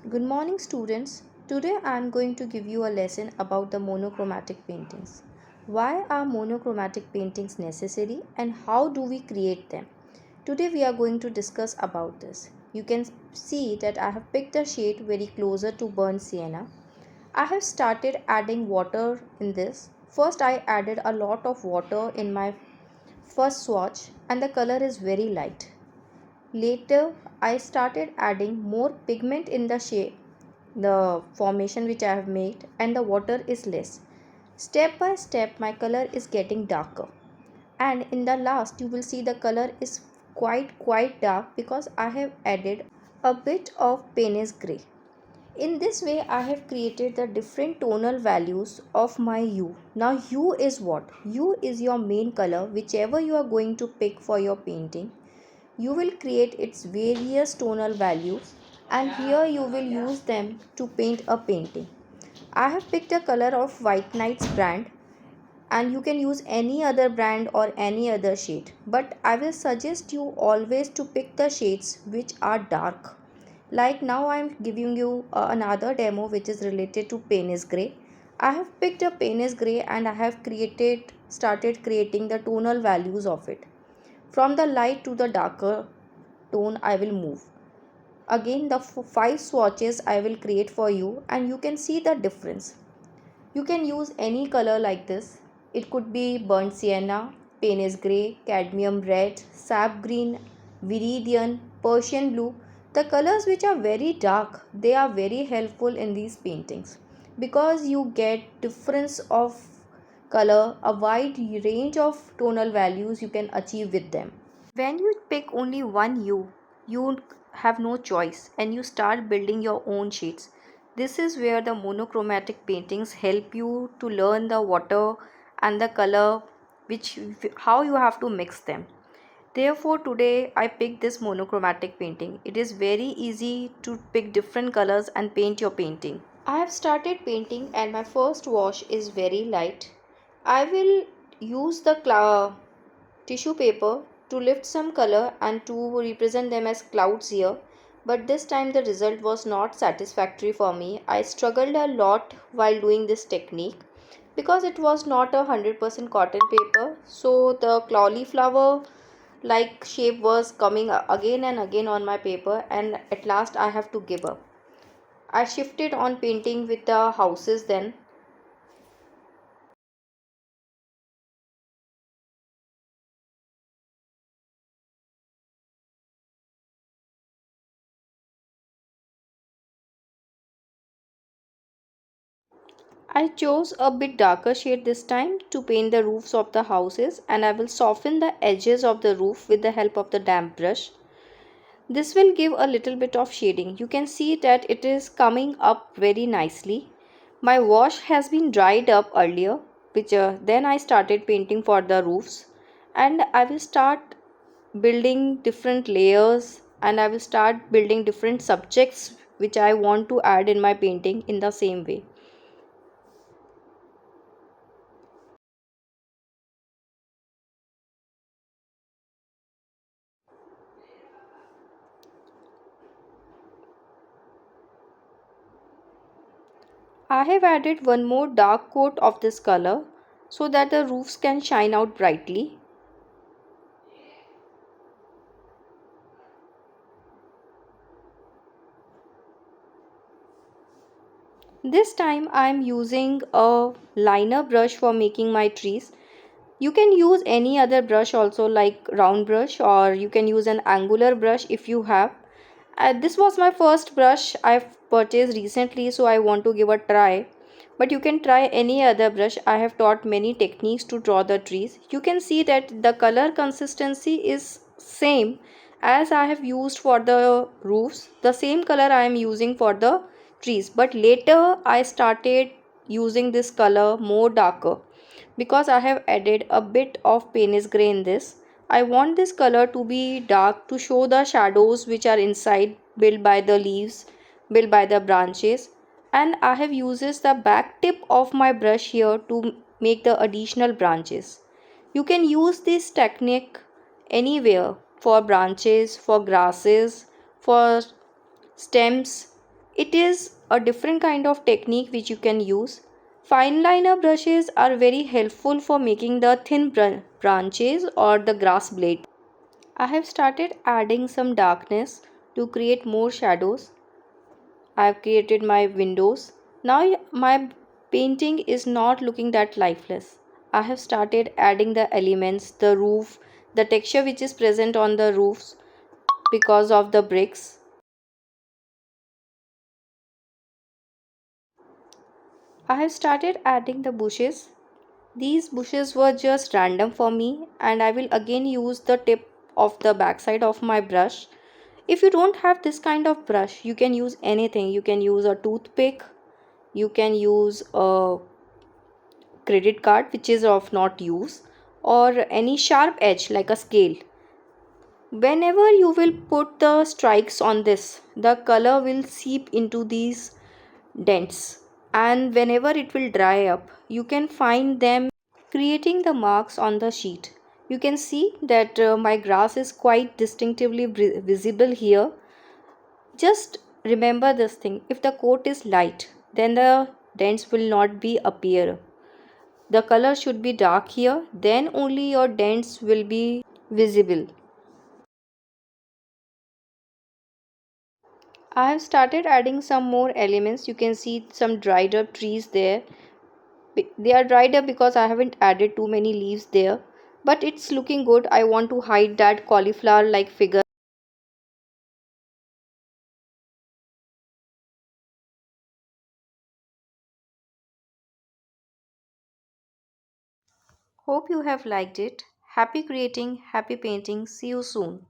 Good morning, students. Today I am going to give you a lesson about the monochromatic paintings. Why are monochromatic paintings necessary and how do we create them? Today we are going to discuss about this. You can see that I have picked a shade very closer to burnt sienna. I have started adding water in this. First I added a lot of water in my first swatch and the color is very light. Later, I started adding more pigment in the shape, the formation which I have made, and the water is less. Step by step, my color is getting darker. And in the last, you will see the color is quite dark because I have added a bit of Payne's gray. In this way, I have created the different tonal values of my hue. Now, hue is what? Hue is your main color, whichever you are going to pick for your painting. You will create its various tonal values and here you will use them to paint a painting. I have picked a color of White Knight's brand and you can use any other brand or any other shade. But I will suggest you always to pick the shades which are dark. Like now I am giving you another demo which is related to Payne's Grey. I have picked a Payne's Grey and I have started creating the tonal values of it. From the light to the darker tone I will move. Again the 5 swatches I will create for you and you can see the difference. You can use any color like this. It could be burnt sienna, Payne's grey, cadmium red, sap green, viridian, Persian blue. The colors which are very dark, they are very helpful in these paintings because you get difference of color, a wide range of tonal values you can achieve with them. When you pick only one hue, you have no choice and you start building your own shades. This is where the monochromatic paintings help you to learn the water and the color which how you have to mix them. Therefore today I picked this monochromatic painting. It is very easy to pick different colors and paint your painting. I have started painting and my first wash is very light. I will use the tissue paper to lift some color and to represent them as clouds here, but this time the result was not satisfactory for me. I struggled a lot while doing this technique because it was not 100% cotton paper, so the cauliflower like shape was coming again and again on my paper and at last I have to give up. I shifted on painting with the houses then. I chose a bit darker shade this time to paint the roofs of the houses and I will soften the edges of the roof with the help of the damp brush. This will give a little bit of shading. You can see that it is coming up very nicely. My wash has been dried up earlier, which then I started painting for the roofs and I will start building different layers and I will start building different subjects which I want to add in my painting in the same way. I have added one more dark coat of this color so that the roofs can shine out brightly. This time I am using a liner brush for making my trees. You can use any other brush also like round brush or you can use an angular brush if you have. This was my first brush I've purchased recently so I want to give a try. But you can try any other brush. I have taught many techniques to draw the trees. You can see that the color consistency is same as I have used for the roofs. The same color I am using for the trees. But later I started using this color more darker because I have added a bit of Payne's grey in this. I want this color to be dark to show the shadows which are inside built by the leaves, built by the branches, and I have uses the back tip of my brush here to make the additional branches. You can use this technique anywhere for branches, for grasses, for stems, It is a different kind of technique which you can use. Fine liner brushes are very helpful for making the thin branches or the grass blade. I have started adding some darkness to create more shadows. I have created my windows. Now my painting is not looking that lifeless. I have started adding the elements, the roof, the texture which is present on the roofs because of the bricks. I have started adding the bushes. These bushes were just random for me, and I will again use the tip of the backside of my brush. If you don't have this kind of brush, you can use anything. You can use a toothpick, you can use a credit card which is of not use, or any sharp edge like a scale. Whenever you will put the strikes on this, the color will seep into these dents, and whenever it will dry up, you can find them creating the marks on the sheet. You can see that my grass is quite distinctively visible here. Just remember this thing, if the coat is light, then the dents will not be appear. The color should be dark here, then only your dents will be visible. I have started adding some more elements. You can see some dried up trees there. They are dried up because I haven't added too many leaves there. But it's looking good. I want to hide that cauliflower like figure. Hope you have liked it. Happy creating, happy painting. See you soon.